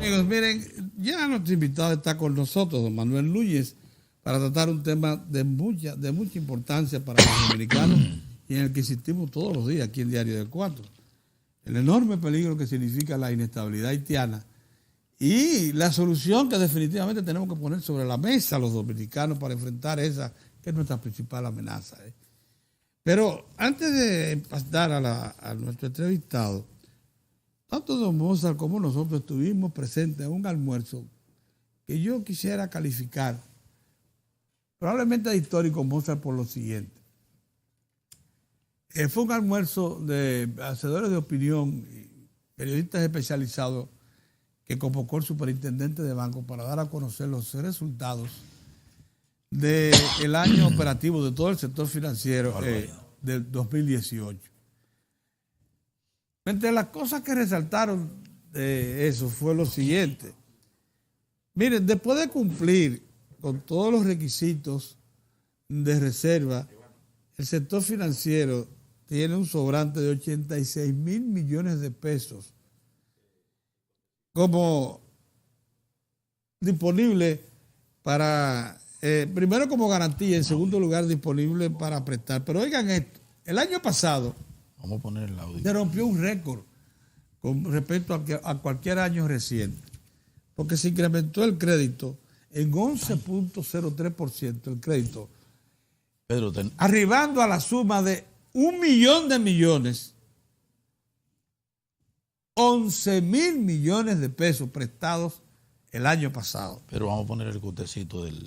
Amigos, miren, ya nuestro invitado está con nosotros, don Manuel Núñez, para tratar un tema de mucha importancia para los dominicanos y en el que insistimos todos los días aquí en Diario del 4. El enorme peligro que significa la inestabilidad haitiana y la solución que definitivamente tenemos que poner sobre la mesa los dominicanos para enfrentar esa que es nuestra principal amenaza. Pero antes de pasar a nuestro entrevistado, tanto don Mozart como nosotros estuvimos presentes en un almuerzo que yo quisiera calificar, probablemente histórico, Mozart, por lo siguiente. Fue un almuerzo de hacedores de opinión, periodistas especializados, que convocó el superintendente de banco para dar a conocer los resultados del año operativo de todo el sector financiero del 2018. Entre las cosas que resaltaron de eso fue lo siguiente. Miren, después de cumplir con todos los requisitos de reserva, el sector financiero tiene un sobrante de 86,000 millones de pesos como disponible para, primero como garantía, en segundo lugar disponible para prestar. Pero oigan esto, el año pasado vamos a poner el audio, se rompió un récord con respecto a cualquier año reciente, porque se incrementó el crédito en 11.03% el crédito, Pedro, arribando a la suma de 1.000.000 de millones, 11,000 millones de pesos prestados el año pasado. Pero vamos a poner el cortecito del...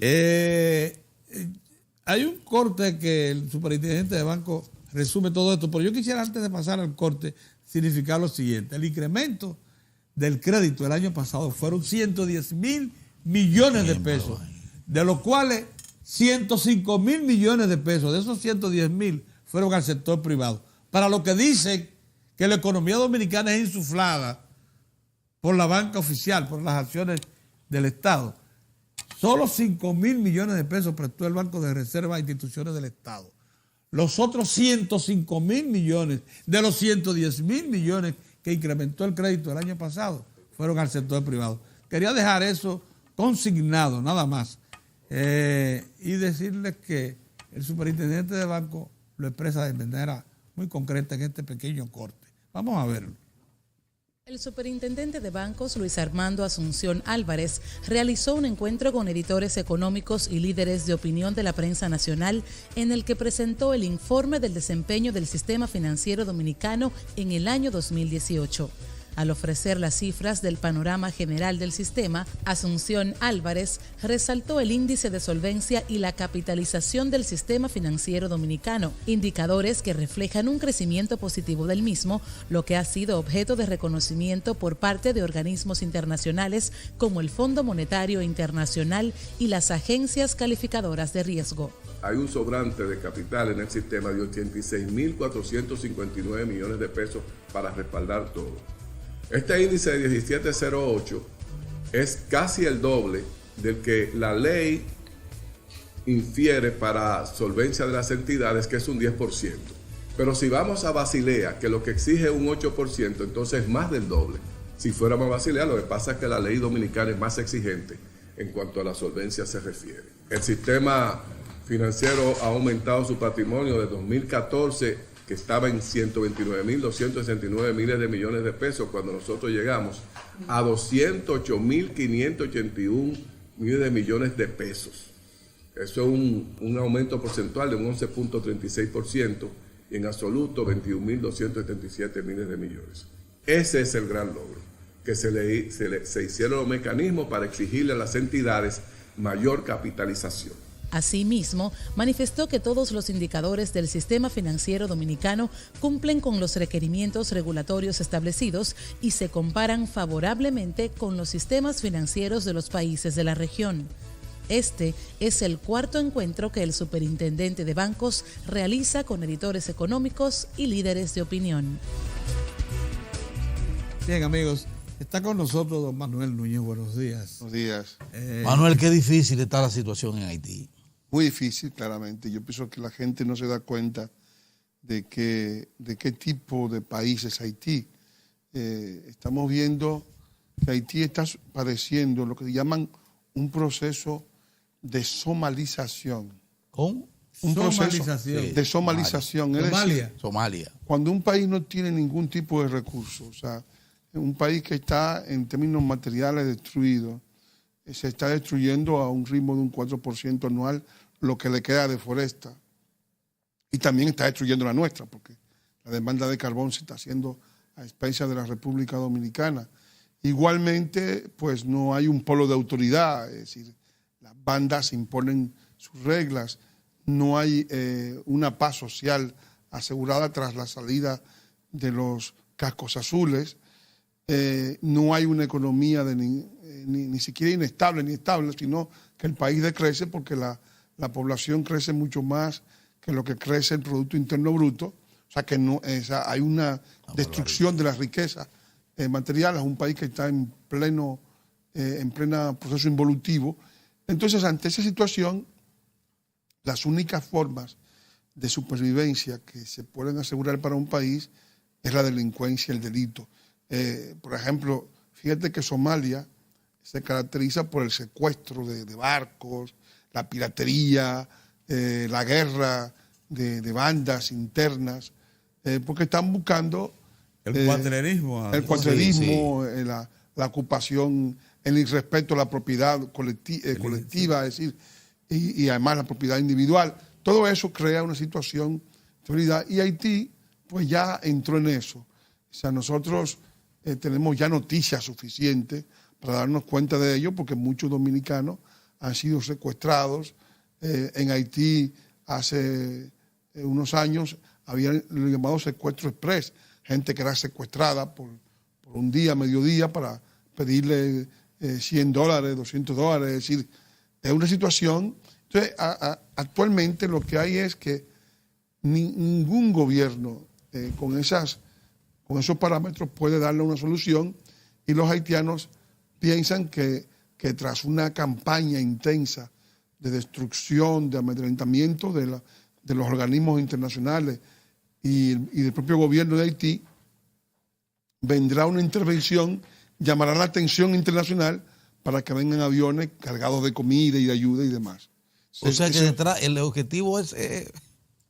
Hay un corte que el superintendente de banco resume todo esto, pero yo quisiera, antes de pasar al corte, significar lo siguiente. El incremento del crédito el año pasado fueron 110,000 millones de pesos, de los cuales 105,000 millones de pesos, de esos 110,000, fueron al sector privado. Para lo que dicen que la economía dominicana es insuflada por la banca oficial, por las acciones del Estado. Solo 5,000 millones de pesos prestó el Banco de Reserva a instituciones del Estado. Los otros 105,000 millones de los 110,000 millones que incrementó el crédito el año pasado fueron al sector privado. Quería dejar eso consignado, nada más. Y decirles que el superintendente de banco lo expresa de manera muy concreta en este pequeño corte. Vamos a verlo. El superintendente de bancos, Luis Armando Asunción Álvarez, realizó un encuentro con editores económicos y líderes de opinión de la prensa nacional en el que presentó el informe del desempeño del sistema financiero dominicano en el año 2018. Al ofrecer las cifras del panorama general del sistema, Asunción Álvarez resaltó el índice de solvencia y la capitalización del sistema financiero dominicano, indicadores que reflejan un crecimiento positivo del mismo, lo que ha sido objeto de reconocimiento por parte de organismos internacionales como el Fondo Monetario Internacional y las agencias calificadoras de riesgo. Hay un sobrante de capital en el sistema de 86,459 millones de pesos para respaldar todo. Este índice de 1708 es casi el doble del que la ley infiere para solvencia de las entidades, que es un 10%. Pero si vamos a Basilea, que lo que exige es un 8%, entonces es más del doble. Si fuéramos a Basilea, lo que pasa es que la ley dominicana es más exigente en cuanto a la solvencia se refiere. El sistema financiero ha aumentado su patrimonio de 2014, que estaba en 129,269 miles de millones de pesos cuando nosotros llegamos, a 208,581 miles de millones de pesos. Eso es un aumento porcentual de un 11.36% y en absoluto 21,277 miles de millones. Ese es el gran logro, que se hicieron los mecanismos para exigirle a las entidades mayor capitalización. Asimismo, manifestó que todos los indicadores del sistema financiero dominicano cumplen con los requerimientos regulatorios establecidos y se comparan favorablemente con los sistemas financieros de los países de la región. Este es el cuarto encuentro que el superintendente de bancos realiza con editores económicos y líderes de opinión. Bien, amigos, está con nosotros don Manuel Núñez. Buenos días. Buenos días. Manuel, qué difícil está la situación en Haití. Muy difícil, claramente. Yo pienso que la gente no se da cuenta de qué tipo de país es Haití. Estamos viendo que Haití está padeciendo lo que llaman un proceso de somalización. ¿Con? Un proceso Somalización. de somalización. Es Somalia. decir, Somalia. cuando un país no tiene ningún tipo de recursos, o sea, un país que está en términos materiales destruido, se está destruyendo a un ritmo de un 4% anual lo que le queda de foresta. Y también está destruyendo la nuestra, porque la demanda de carbón se está haciendo a expensas de la República Dominicana. Igualmente, pues no hay un polo de autoridad, es decir, las bandas imponen sus reglas, no hay una paz social asegurada tras la salida de los cascos azules, no hay una economía ni siquiera inestable ni estable, sino que el país decrece porque la población crece mucho más que lo que crece el Producto Interno Bruto, o sea que no, hay una destrucción de las riquezas materiales, es un país que está en pleno proceso involutivo. Entonces, ante esa situación, las únicas formas de supervivencia que se pueden asegurar para un país es la delincuencia, el delito. Por ejemplo, fíjate que Somalia se caracteriza por el secuestro de barcos, la piratería, la guerra de bandas internas, porque están buscando El cuatrerismo. el cuatrerismo, la ocupación, el irrespeto a la propiedad colectiva, es decir, y además la propiedad individual. Todo eso crea una situación de seguridad y Haití pues ya entró en eso. O sea, nosotros tenemos ya noticias suficientes para darnos cuenta de ello, porque muchos dominicanos han sido secuestrados. En Haití hace unos años habían lo llamado secuestro express, gente que era secuestrada por un día, mediodía, para pedirle $100, $200, es decir, es una situación. Entonces, actualmente lo que hay es que ningún gobierno con esos parámetros puede darle una solución, y los haitianos piensan que tras una campaña intensa de destrucción, de amedrentamiento de los organismos internacionales y del propio gobierno de Haití, vendrá una intervención, llamará la atención internacional para que vengan aviones cargados de comida y de ayuda y demás. O sea que detrás el objetivo es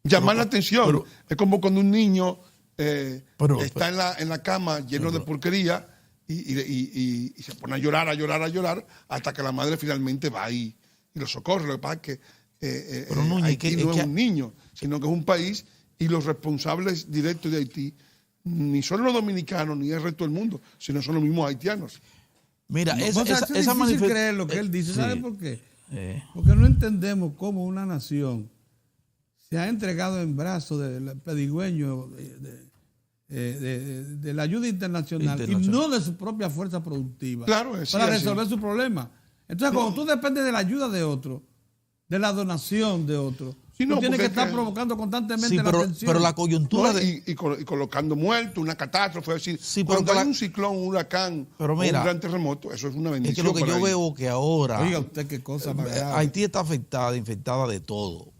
llamar la atención. Es como cuando un niño está en la cama lleno de porquería y se pone a llorar hasta que la madre finalmente va ahí y lo socorre. Lo que pasa es que Haití no es un niño, sino que es un país, y los responsables directos de Haití ni son los dominicanos ni el resto del mundo, sino son los mismos haitianos. Mira, Es difícil creer lo que él dice. ¿Sabe por qué? Porque no entendemos cómo una nación se ha entregado en brazos del pedigüeño de la ayuda internacional y no de su propia fuerza productiva, claro, para resolver su problema. Entonces, cuando tú dependes de la ayuda de otro, de la donación de otro, tú tienes que estar provocando constantemente la tensión. Pero la coyuntura y colocando muertos, una catástrofe, es decir, cuando hay un ciclón, un huracán, o un gran terremoto, eso es una bendición. Es que lo que yo veo que ahora, oiga usted qué cosa más grave. Haití está infectada de todo,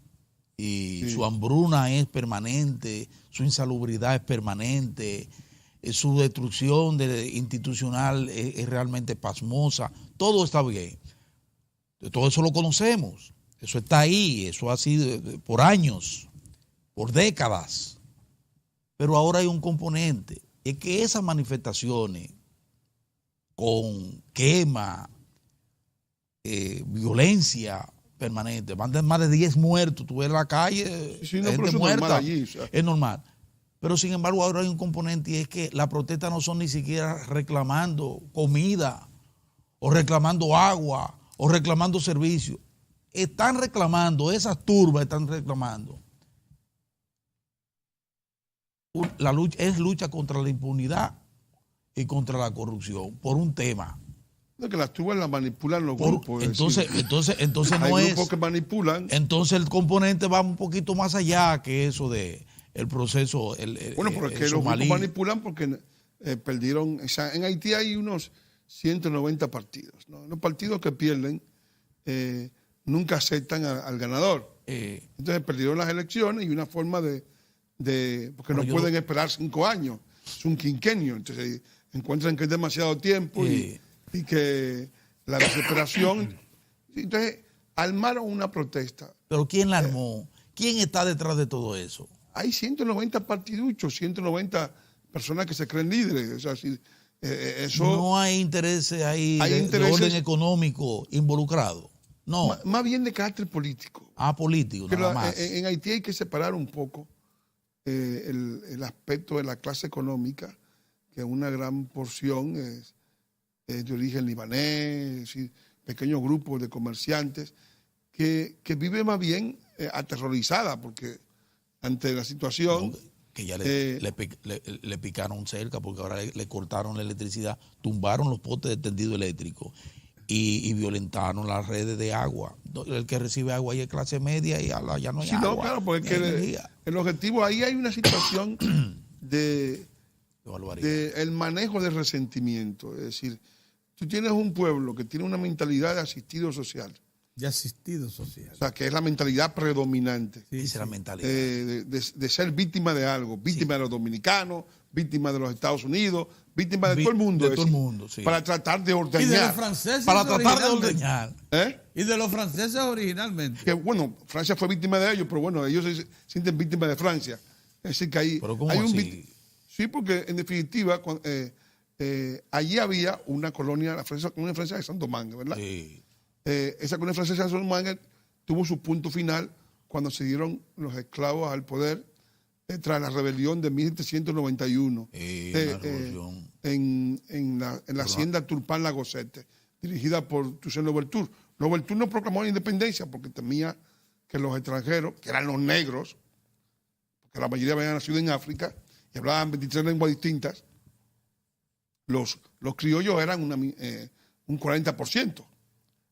y su hambruna es permanente, su insalubridad es permanente, su destrucción institucional es realmente pasmosa. Todo está bien, todo eso lo conocemos. Eso está ahí, eso ha sido por años, por décadas. Pero ahora hay un componente, es que esas manifestaciones con quema, violencia permanente, van de más de 10 muertos, tú ves en la calle, gente muerta, es normal. Pero sin embargo ahora hay un componente, y es que las protestas no son ni siquiera reclamando comida, o reclamando agua, o reclamando servicios. Están reclamando, esas turbas están reclamando. La lucha es lucha contra la impunidad y contra la corrupción, por un tema. No, que las turbas las manipulan los grupos. Entonces hay no grupos que manipulan. Entonces el componente va un poquito más allá que eso de el proceso. Bueno, porque los grupos manipulan porque perdieron. En Haití hay unos 190 partidos, ¿no? Los partidos que pierden nunca aceptan al ganador. Entonces perdieron las elecciones, y una forma porque no pueden esperar 5 años, es un quinquenio, entonces encuentran que es demasiado tiempo y y que la desesperación. Entonces, armaron una protesta. ¿Pero quién la armó? ¿Quién está detrás de todo eso? Hay 190 partiduchos, 190 personas que se creen líderes. O sea, eso, no hay intereses ahí de orden económico involucrado. No. Más bien de carácter político. Político, nada más. En Haití hay que separar un poco el aspecto de la clase económica, que una gran porción es de origen libanés, pequeños grupos de comerciantes, que viven más bien aterrorizada, porque ante la situación... No, que ya le picaron cerca, porque ahora le cortaron la electricidad, tumbaron los postes de tendido eléctrico y violentaron las redes de agua. El que recibe agua ahí es clase media y ya no hay agua. No, claro, porque el objetivo, ahí hay una situación de el manejo del resentimiento. Es decir, tú tienes un pueblo que tiene una mentalidad de asistido social. De asistido social. O sea, que es la mentalidad predominante. Sí, esa es la mentalidad. De ser víctima de algo, víctima de los dominicanos, víctima de los Estados Unidos, víctima de todo el mundo. De todo el mundo, sí. Para tratar de ordeñar. Y de los franceses. Para tratar de ordeñar. Y de los franceses originalmente. Que bueno, Francia fue víctima de ellos, pero bueno, ellos se sienten víctimas de Francia. Es decir, que hay, ¿Pero cómo hay así? Sí, porque en definitiva, allí había una colonia, la colonia francesa de Santo Domingo, ¿verdad? Sí. Esa colonia francesa de Santo Domingo tuvo su punto final cuando se dieron los esclavos al poder tras la rebelión de 1791 en la hacienda Turpin Lagosette, dirigida por Toussaint Louverture. Louverture no proclamó la independencia porque temía que los extranjeros, que eran los negros, porque la mayoría habían nacido en África y hablaban 23 lenguas distintas, los criollos eran un 40%.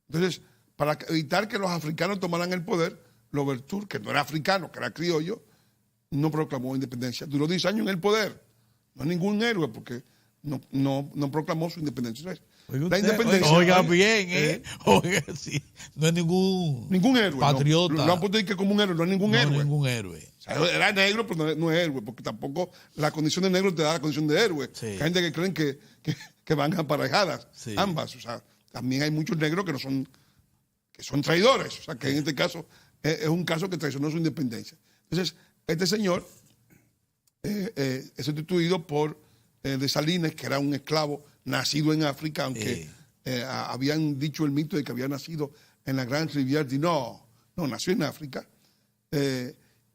Entonces, para evitar que los africanos tomaran el poder, Louverture, que no era africano, que era criollo, no proclamó independencia. Duró 10 años en el poder. No es ningún héroe porque no proclamó su independencia. La independencia. Oiga bien, Oiga, sí. No es ningún héroe. Patriota. No han puesto que como un héroe, no es ningún héroe. No es ningún héroe. O sea, era negro, pero no es héroe, porque tampoco la condición de negro te da la condición de héroe. Sí. Hay gente que creen que van aparejadas, sí. Ambas. O sea, también hay muchos negros que son traidores. O sea, que en este caso es un caso que traicionó su independencia. Entonces, este señor es sustituido por Dessalines, que era un esclavo nacido en África, aunque habían dicho el mito de que había nacido en la Gran Rivière du Nord. No, nació en África.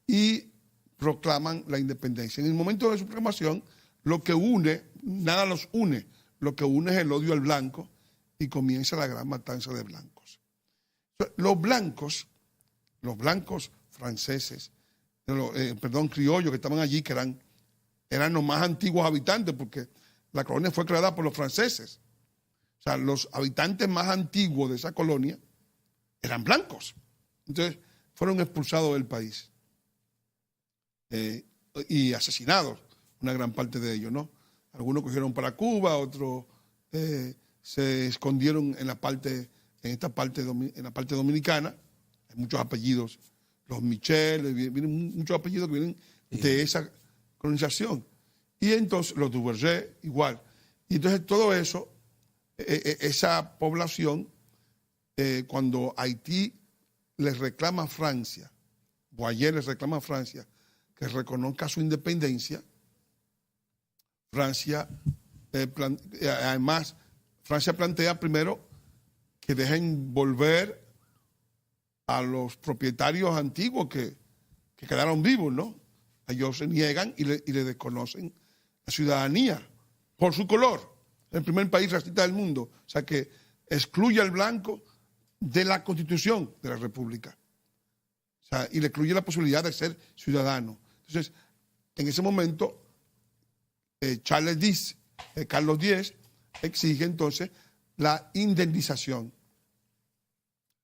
Y proclaman la independencia. En el momento de su proclamación, lo que une, nada los une, lo que une es el odio al blanco y comienza la gran matanza de blancos. Los blancos franceses, criollos que estaban allí, que eran los más antiguos habitantes, porque la colonia fue creada por los franceses. O sea, los habitantes más antiguos de esa colonia eran blancos. Entonces, fueron expulsados del país y asesinados, una gran parte de ellos, ¿no? Algunos cogieron para Cuba, otros se escondieron en la parte dominicana. Hay muchos apellidos, los Michel, vienen muchos apellidos que vienen de esa colonización. Y entonces los Duverger igual. Y entonces todo eso, esa población, cuando Haití les reclama a Francia, Boyer les reclama a Francia que reconozca su independencia, Francia, además, Francia plantea primero que dejen volver a los propietarios antiguos que quedaron vivos, ¿no? Ellos se niegan y le desconocen la ciudadanía por su color. El primer país racista del mundo. O sea, que excluye al blanco de la Constitución de la República. O sea, y le excluye la posibilidad de ser ciudadano. Entonces, en ese momento, Carlos X exige entonces la indemnización.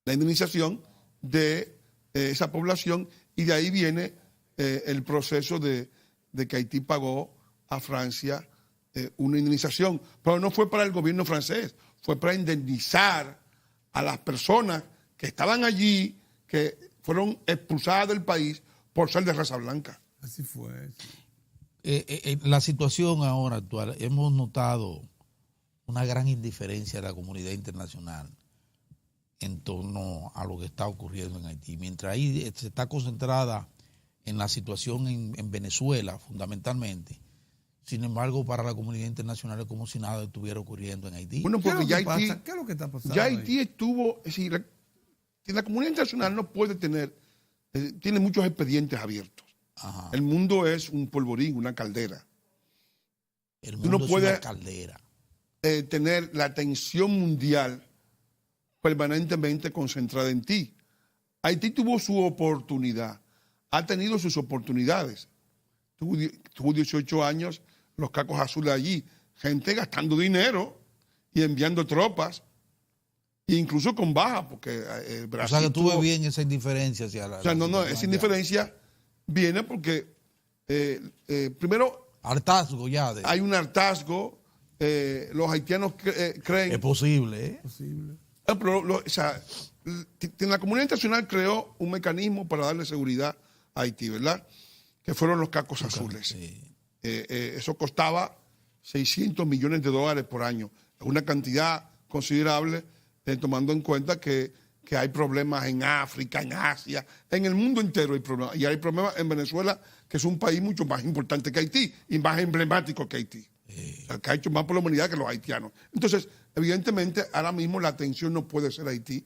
La indemnización de esa población, y de ahí viene el proceso de que Haití pagó a Francia una indemnización. Pero no fue para el gobierno francés, fue para indemnizar a las personas que estaban allí, que fueron expulsadas del país por ser de raza blanca. Así fue. La situación ahora actual, hemos notado una gran indiferencia de la comunidad internacional en torno a lo que está ocurriendo en Haití. Mientras ahí se está concentrada en la situación en Venezuela, fundamentalmente, sin embargo, para la comunidad internacional es como si nada estuviera ocurriendo en Haití. Bueno, porque ya Haití, ¿qué es lo que está pasando? ya Haití estuvo, es decir, la comunidad internacional no puede tener, tiene muchos expedientes abiertos. Ajá. El mundo es un polvorín, una caldera. El mundo no es puede una caldera. Tener la atención mundial permanentemente concentrada en ti. Haití tuvo su oportunidad, ha tenido sus oportunidades. Tuvo 18 años los cacos azules allí, gente gastando dinero y enviando tropas, e incluso con baja, porque Brasil. O sea que tú ves bien esa indiferencia hacia la. O sea, no, esa indiferencia viene porque, primero, hartazgo ya. Hay un hartazgo, los haitianos creen. Es posible, ¿eh? Posible. Pero, o sea, la comunidad internacional creó un mecanismo para darle seguridad a Haití, ¿verdad? Que fueron los cacos azules. Sí. Eso costaba $600 millones por año. Es una cantidad considerable, tomando en cuenta que hay problemas en África, en Asia, en el mundo entero hay problemas. Y hay problemas en Venezuela, que es un país mucho más importante que Haití y más emblemático que Haití. O sea, que ha hecho más por la humanidad que los haitianos. Entonces, evidentemente, ahora mismo la atención no puede ser Haití.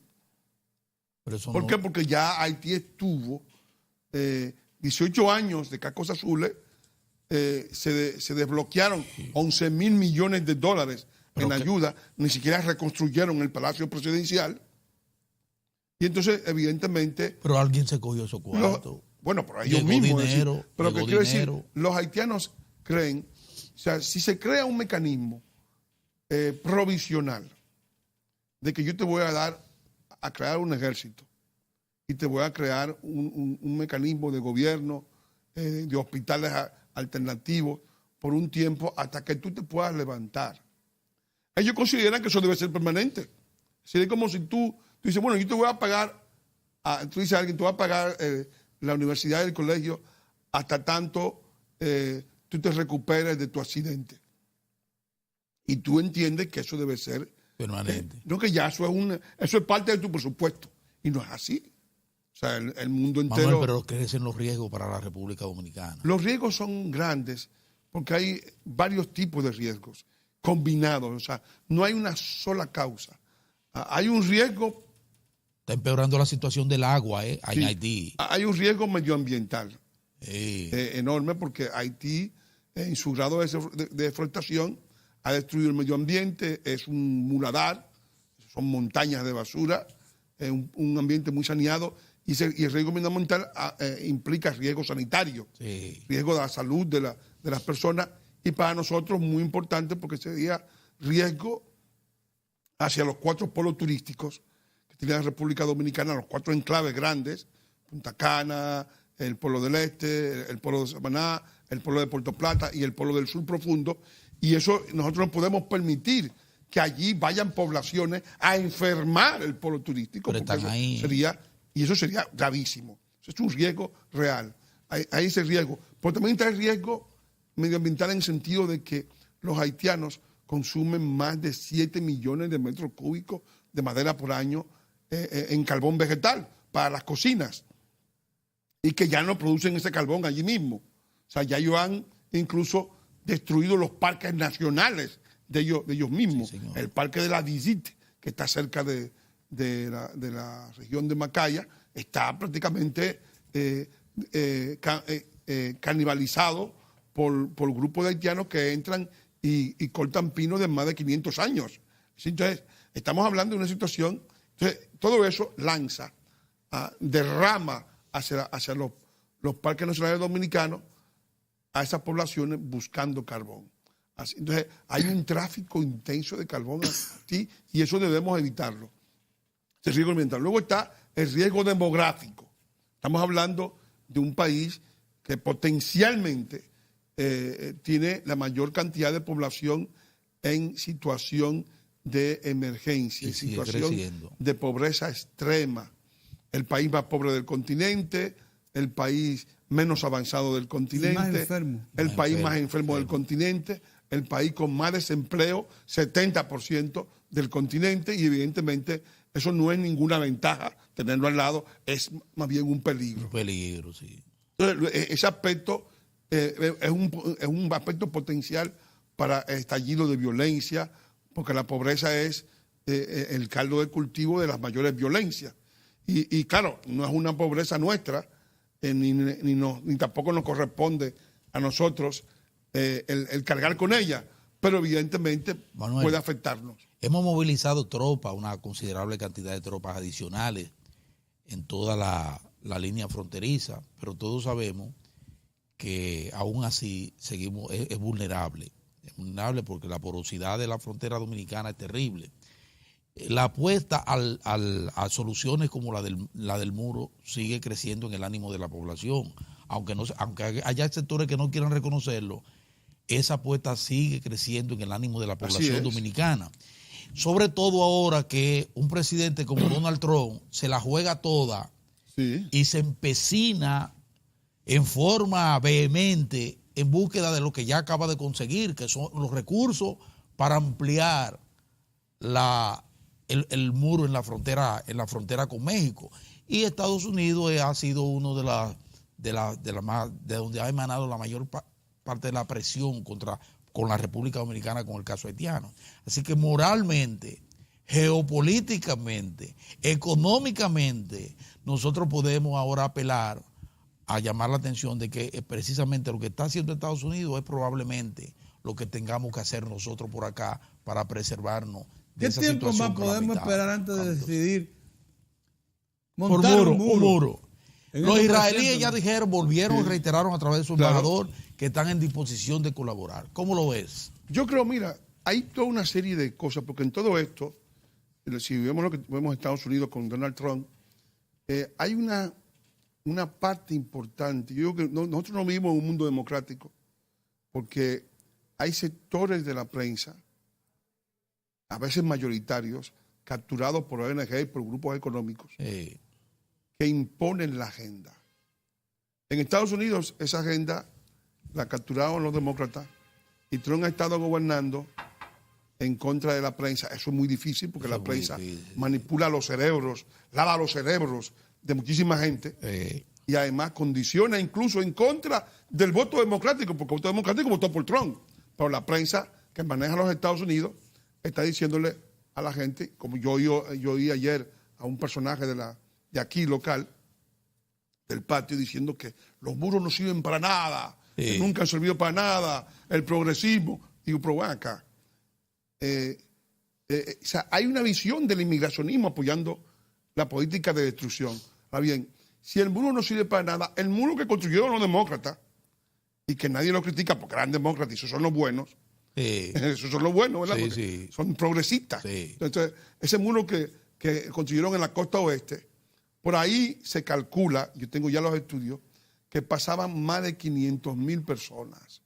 ¿Por qué? Porque ya Haití estuvo 18 años de cacos azules, se desbloquearon $11 mil millones en ayuda, ni siquiera reconstruyeron el Palacio Presidencial. Y entonces, evidentemente. Pero alguien se cogió esos cuartos. Bueno, pero ellos mismos. Pero que quiero decir, dinero. Los haitianos creen, o sea, si se crea un mecanismo provisional de que yo te voy a crear un ejército y te voy a crear un mecanismo de gobierno, de hospitales alternativos por un tiempo hasta que tú te puedas levantar. Ellos consideran que eso debe ser permanente. Sería como si tú dices, bueno, yo te voy a pagar, tú dices a alguien, te voy a pagar la universidad y el colegio hasta tanto tú te recuperes de tu accidente. Y tú entiendes que eso debe ser permanente. No, que ya eso es parte de tu presupuesto. Y no es así. O sea, el mundo entero. Manuel, pero crecen los riesgos para la República Dominicana. Los riesgos son grandes porque hay varios tipos de riesgos combinados. O sea, no hay una sola causa. Hay un riesgo. Está empeorando la situación del agua en Haití. Hay un riesgo medioambiental Sí. Enorme porque Haití, en su grado de deforestación, ha destruido el medio ambiente, es un muladar, son montañas de basura, es un ambiente muy saneado y el riesgo medioambiental implica riesgo sanitario, riesgo de la salud de las personas y para nosotros muy importante porque sería riesgo hacia los 4 polos turísticos que tiene la República Dominicana, los 4 enclaves grandes, Punta Cana, el Polo del Este, el Polo de Samaná, el Polo de Puerto Plata y el Polo del Sur Profundo. Y eso nosotros no podemos permitir que allí vayan poblaciones a enfermar el polo turístico. Pero están ahí. Eso sería gravísimo. Eso es un riesgo real. Hay ese riesgo. Pero también está el riesgo medioambiental en el sentido de que los haitianos consumen más de 7 millones de metros cúbicos de madera por año en carbón vegetal para las cocinas. Y que ya no producen ese carbón allí mismo. O sea, ya ellos han incluso destruido los parques nacionales de ellos mismos. Sí, el parque de la Dizit, que está cerca de la región de Macaya, está prácticamente canibalizado por grupos de haitianos que entran y cortan pinos de más de 500 años. Entonces, estamos hablando de una situación, entonces, todo eso lanza, derrama hacia los parques nacionales dominicanos a esas poblaciones buscando carbón. Entonces, hay un tráfico intenso de carbón aquí y eso debemos evitarlo. Ese riesgo ambiental. Luego está el riesgo demográfico. Estamos hablando de un país que potencialmente tiene la mayor cantidad de población en situación de emergencia, en situación de pobreza extrema. El país más pobre del continente, el país menos avanzado del continente, el país más enfermo del continente, el país con más desempleo, 70% del continente, y evidentemente eso no es ninguna ventaja tenerlo al lado, es más bien un peligro. Un peligro, sí. Entonces, ese aspecto es un aspecto potencial para estallido de violencia, porque la pobreza es el caldo de cultivo de las mayores violencias. Y claro, no es una pobreza nuestra, ni tampoco nos corresponde a nosotros el cargar con ella, pero evidentemente Manuel, puede afectarnos. Hemos movilizado tropas, una considerable cantidad de tropas adicionales en toda la línea fronteriza, pero todos sabemos que aún así seguimos, es vulnerable. Es vulnerable porque la porosidad de la frontera dominicana es terrible. La apuesta a soluciones como la del muro sigue creciendo en el ánimo de la población. Aunque haya sectores que no quieran reconocerlo, esa apuesta sigue creciendo en el ánimo de la población dominicana. Sobre todo ahora que un presidente como Donald Trump se la juega toda y se empecina en forma vehemente en búsqueda de lo que ya acaba de conseguir, que son los recursos para ampliar el muro en la frontera con México. Y Estados Unidos ha sido uno de donde ha emanado la mayor parte de la presión con la República Dominicana con el caso haitiano. Así que moralmente, geopolíticamente, económicamente, nosotros podemos ahora apelar a llamar la atención de que precisamente lo que está haciendo Estados Unidos es probablemente lo que tengamos que hacer nosotros por acá para preservarnos de esa situación. ¿Qué tiempo más podemos esperar antes de decidir montar un muro? Los israelíes ya volvieron y reiteraron a través de su embajador que están en disposición de colaborar. ¿Cómo lo ves? Yo creo, mira, hay toda una serie de cosas, porque en todo esto, si vemos lo que vemos en Estados Unidos con Donald Trump, hay una parte importante. Yo digo que nosotros no vivimos en un mundo democrático, porque hay sectores de la prensa, a veces mayoritarios, capturados por ONG y por grupos económicos, que imponen la agenda. En Estados Unidos esa agenda la capturaron los demócratas y Trump ha estado gobernando en contra de la prensa. Eso es muy difícil porque la prensa manipula los cerebros, lava los cerebros de muchísima gente y además condiciona incluso en contra del voto democrático, porque el voto democrático votó por Trump, pero la prensa que maneja los Estados Unidos está diciéndole a la gente, como yo oí ayer a un personaje de aquí local, del patio, diciendo que los muros no sirven para nada, que nunca han servido para nada, el progresismo. Digo, pero ven acá. O sea, hay una visión del inmigracionismo apoyando la política de destrucción. Ahora bien, si el muro no sirve para nada, el muro que construyeron los demócratas, y que nadie lo critica porque eran demócratas y esos son los buenos, esos son los buenos, ¿verdad? Porque son progresistas. Entonces, ese muro que construyeron en la costa oeste, por ahí se calcula, yo tengo ya los estudios, que pasaban más de 500,000 personas.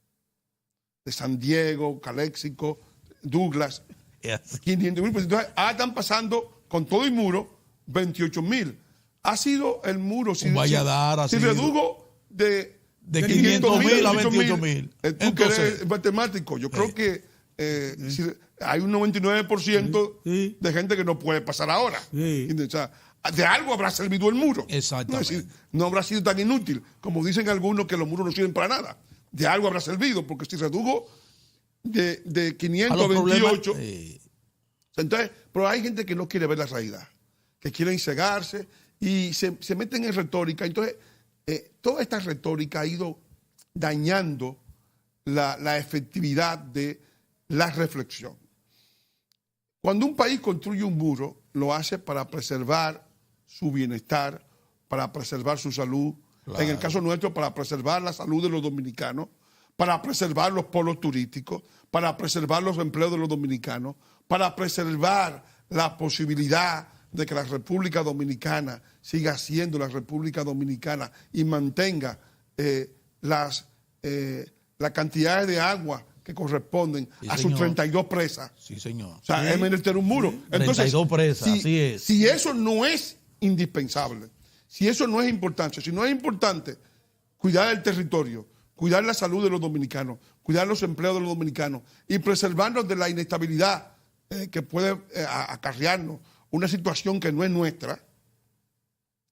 De San Diego, Caléxico, Douglas, 500,000 personas. Entonces, ahora están pasando con todo el muro 28,000. Ha sido el muro, si redujo de 500,000 a 28,000. Tú que eres matemático, yo creo que hay un 99% de gente que no puede pasar ahora. O sea, de algo habrá servido el muro. Exactamente. No habrá sido tan inútil como dicen algunos que los muros no sirven para nada. De algo habrá servido, porque si redujo de 500 a 28. Entonces, pero hay gente que no quiere ver la realidad, que quieren cegarse y se meten en retórica. Entonces, toda esta retórica ha ido dañando la efectividad de la reflexión. Cuando un país construye un muro, lo hace para preservar su bienestar, para preservar su salud, en el caso nuestro, para preservar la salud de los dominicanos, para preservar los polos turísticos, para preservar los empleos de los dominicanos, para preservar la posibilidad de que la República Dominicana siga siendo la República Dominicana y mantenga las cantidades de agua que corresponden a sus 32 presas. Sí, señor. O sea, es meter un muro. Entonces, 32 presas, así es. Si eso no es indispensable, si eso no es importante, si no es importante cuidar el territorio, cuidar la salud de los dominicanos, cuidar los empleos de los dominicanos y preservarnos de la inestabilidad que puede acarrearnos una situación que no es nuestra,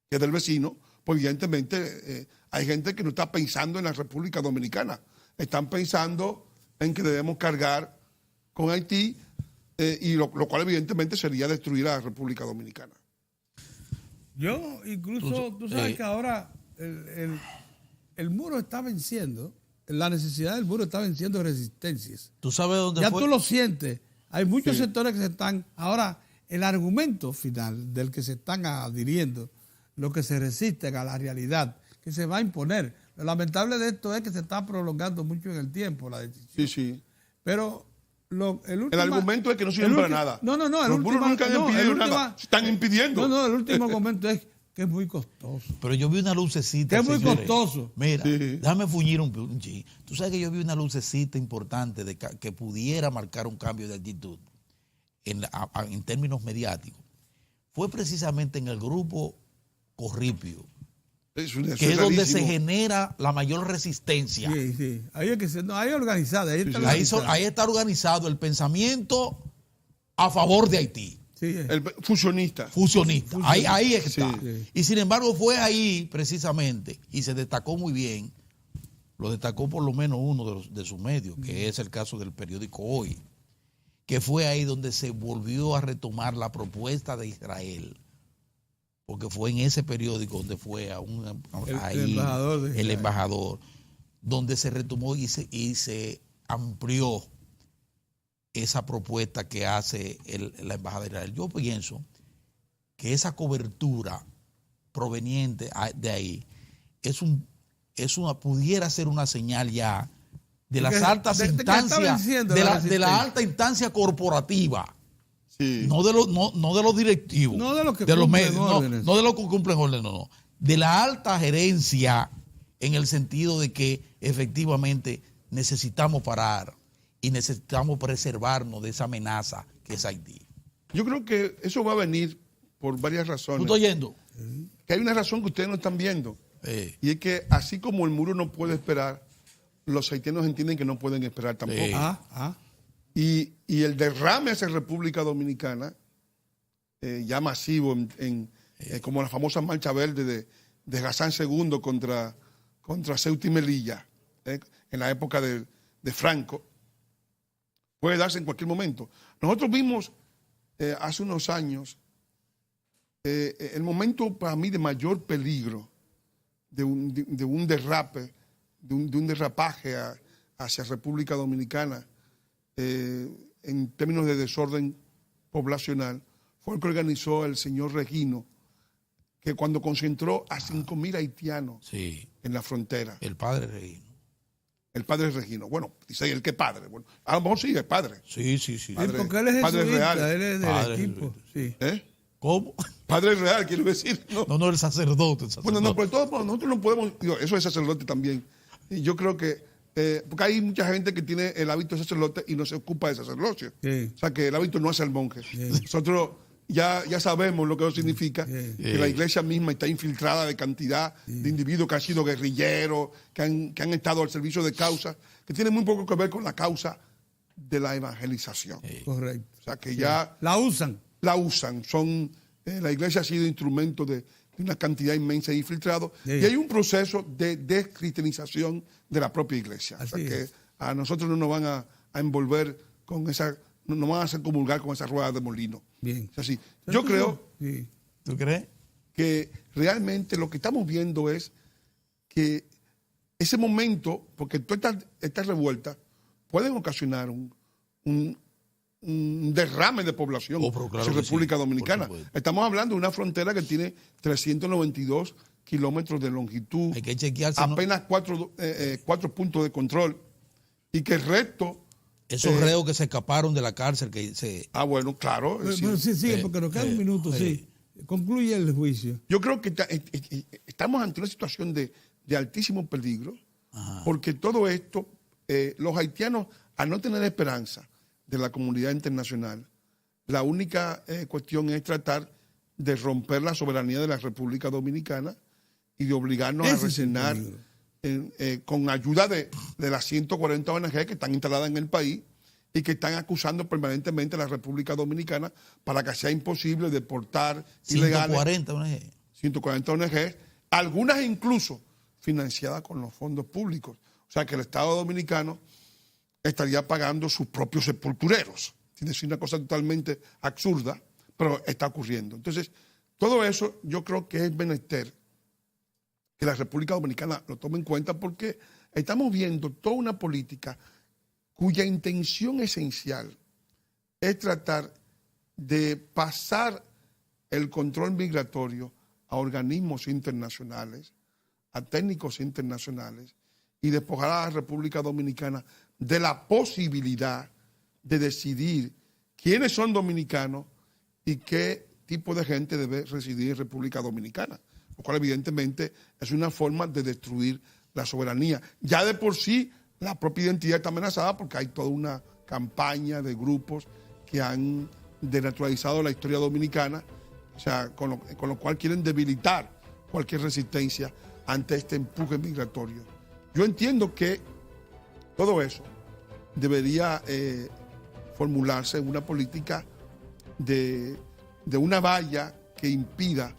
que es del vecino, pues evidentemente hay gente que no está pensando en la República Dominicana. Están pensando en que debemos cargar con Haití, y lo cual evidentemente sería destruir a la República Dominicana. Yo incluso, tú sabes que ahora el muro está venciendo, la necesidad del muro está venciendo resistencias. ¿Tú sabes dónde ya fue? tú lo sientes. Hay muchos sectores que se están... Ahora, el argumento final del que se están adhiriendo, lo que se resisten a la realidad, que se va a imponer. Lo lamentable de esto es que se está prolongando mucho en el tiempo la decisión. Sí, sí. Pero el argumento es que no sirven para nada. No. Los muros nunca han impedido nada. Se están impidiendo. No, el último argumento es que es muy costoso. Pero yo vi una lucecita. Que es muy costoso. Mira, déjame fuñir un ching. Tú sabes que yo vi una lucecita importante que pudiera marcar un cambio de actitud en términos mediáticos. Fue precisamente en el grupo Corripio, que es donde se genera la mayor resistencia. Sí. Ahí organizada. Ahí está organizado el pensamiento a favor de Haití. Sí. El fusionista. Ahí está. Sí. Y sin embargo fue ahí precisamente, y se destacó muy bien, lo destacó por lo menos uno de sus medios, que es el caso del periódico Hoy, que fue ahí donde se volvió a retomar la propuesta de Israel, porque fue en ese periódico donde fue el embajador, donde se retomó y se amplió esa propuesta que hace la embajada de Israel. Yo pienso que esa cobertura proveniente de ahí pudiera ser una señal ya de las altas instancias, de la alta instancia corporativa. Sí. No de los directivos, no de los que cumplen órdenes, no de los que cumplen órdenes, no. De la alta gerencia, en el sentido de que efectivamente necesitamos parar y necesitamos preservarnos de esa amenaza que es Haití. Yo creo que eso va a venir por varias razones. ¿Tú estás oyendo? Que hay una razón que ustedes no están viendo. Y es que así como el muro no puede esperar, los haitianos entienden que no pueden esperar tampoco. Y el derrame hacia República Dominicana, ya masivo, como la famosa marcha verde de Hassan II contra Ceuta y Melilla, en la época de Franco, puede darse en cualquier momento. Nosotros vimos hace unos años el momento para mí de mayor peligro de un derrape, de un derrapaje hacia República Dominicana en términos de desorden poblacional, fue el que organizó el señor Regino, que cuando concentró a 5.000 haitianos en la frontera. El padre Regino. El padre Regino. Bueno, dice el que padre. Bueno, a lo mejor sí, el padre. Sí. Padre, porque él es padre jesuita, real. él es del equipo. Sí. ¿Cómo? Padre real, quiero decir. No, el sacerdote. Bueno, no, pero nosotros no podemos. Eso es sacerdote también. Y yo creo que. Porque hay mucha gente que tiene el hábito de sacerdote y no se ocupa de sacerdocio. Sí. O sea, que el hábito no es el monje. Sí. Nosotros ya sabemos lo que eso significa, que la iglesia misma está infiltrada de cantidad de individuos que han sido guerrilleros, que han estado al servicio de causas, que tienen muy poco que ver con la causa de la evangelización. Correcto. O sea, que ya... La usan. La iglesia ha sido instrumento de una cantidad inmensa de infiltrados. Y hay un proceso de descristianización de la propia iglesia. O sea, que a nosotros no nos van a envolver con esa... No nos van a hacer comulgar con esas ruedas de molino. Bien. O sea, yo creo... Sí. ¿Tú crees? Que realmente lo que estamos viendo es que ese momento, porque todas estas revueltas pueden ocasionar un derrame de población en República Dominicana. Estamos hablando de una frontera que tiene 392 kilómetros de longitud, hay que chequearse, apenas 4 puntos de control, y que el resto... Esos reos que se escaparon de la cárcel que se... bueno, claro. Bueno, sí, porque nos queda un minuto, sí. Concluye el juicio. Yo creo que estamos ante una situación de altísimo peligro, porque todo esto, los haitianos, al no tener esperanza de la comunidad internacional, la única cuestión es tratar de romper la soberanía de la República Dominicana y de obligarnos a resignar con ayuda de las 140 ONG que están instaladas en el país y que están acusando permanentemente a la República Dominicana para que sea imposible deportar ilegales. 140 ONG, algunas incluso financiadas con los fondos públicos. O sea que el Estado dominicano estaría pagando sus propios sepultureros. Es decir, una cosa totalmente absurda, pero está ocurriendo. Entonces, todo eso yo creo que es menester que la República Dominicana lo tome en cuenta, porque estamos viendo toda una política cuya intención esencial es tratar de pasar el control migratorio a organismos internacionales, a técnicos internacionales, y despojar a la República Dominicana de la posibilidad de decidir quiénes son dominicanos y qué tipo de gente debe residir en República Dominicana, lo cual evidentemente es una forma de destruir la soberanía. Ya de por sí la propia identidad está amenazada porque hay toda una campaña de grupos que han denaturalizado la historia dominicana, o sea, con lo cual quieren debilitar cualquier resistencia ante este empuje migratorio. Yo entiendo que todo eso debería formularse en una política de una valla que impida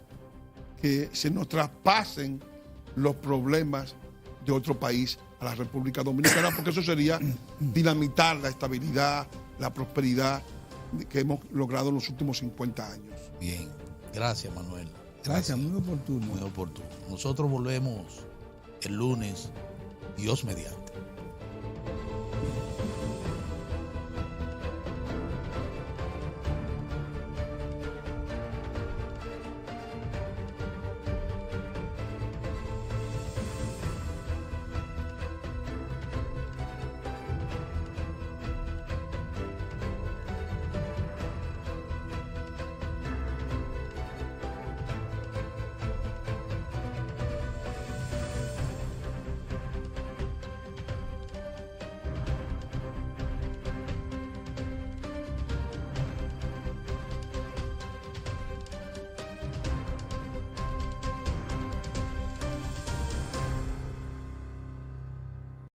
que se nos traspasen los problemas de otro país a la República Dominicana, porque eso sería dinamitar la estabilidad, la prosperidad que hemos logrado en los últimos 50 años. Bien, gracias Manuel. Gracias, muy oportuno. Muy oportuno. Nosotros volvemos el lunes, Dios mediante.